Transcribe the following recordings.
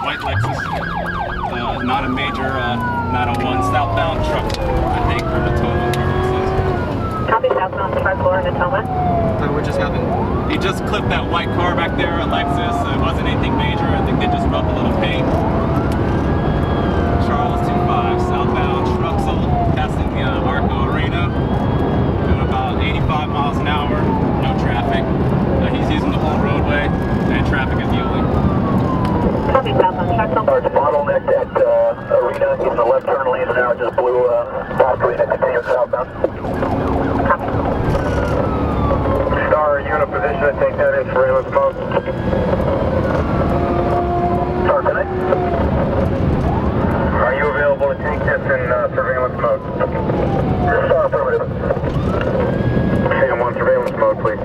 white Lexus. Not a major 901 southbound truck, I think, or Natoma, whatever this is. Copy southbound truck or Natoma. What just happened? He just clipped that white car back there, a Lexus. It wasn't anything major. I think they just rubbed a little paint. Charles 25, southbound Truxell, passing the Arco Arena. Doing about 85 miles an hour, no traffic. He's using the whole roadway, and traffic is yielding. Copy southbound Truxell. It's bottlenecked at Arena, using the left turn lanes now, just blew past Arena, continue southbound. Copy. Star, are you in a position to take that in surveillance mode? Star, connect. Are you available to take this in surveillance mode? Star, affirmative. CM1 surveillance mode, please.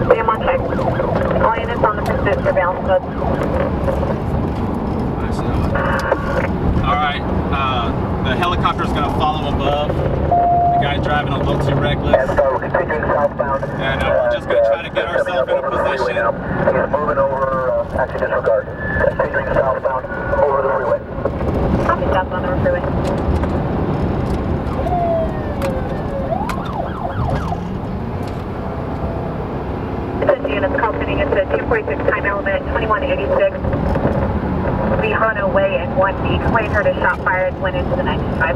CM1 check. All units on the pursuit surveillance mode. Alright, the helicopter's gonna follow above. The guy's driving a little too reckless. And we're continuing southbound. And we're just gonna try to get ourselves in a position. He's moving over, actually disregard. Continuing southbound over the freeway. Copy southbound over freeway. Attention units, call sending into 246 time element 2186. Vihano Way and 1D. Complaint heard a shot fired, went into the 95.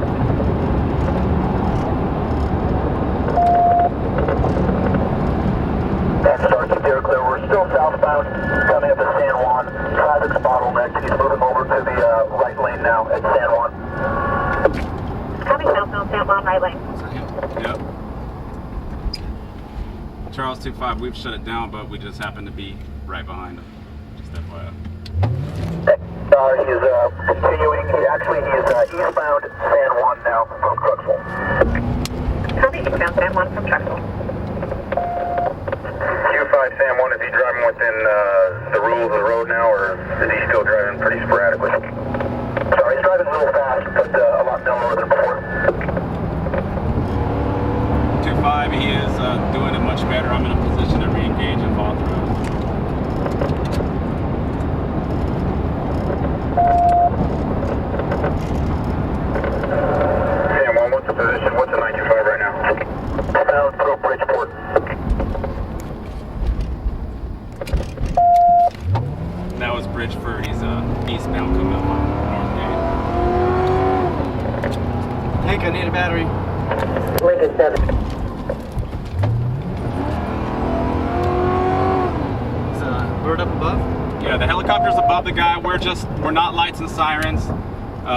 That starts to clear. We're still southbound, coming up at San Juan. Traffic's bottlenecked. He's moving over to the right lane now at San Juan. Coming southbound, San Juan, right lane. Yep. Charles 25, we've shut it down, but we just happen to be right behind him. Just FYI. He's continuing. He is eastbound San Juan now from Truxell. Copy eastbound San Juan from Truxell. Q5 San Juan, is he driving within the rules of the road now, or is he still driving pretty sporadically? Sorry, he's driving a little fast, but a lot slower than before. 25, he is doing it much better. I'm in a position to re-engage and fall through. San Juan, what's the position? What's the 925 right now? Bound through Bridgeport. That was Bridgeford. He's eastbound coming up on North Gate. Hank, I need a battery. Lincoln 7. Is bird up above? Yeah, the helicopter's above the guy. We're not lights and sirens.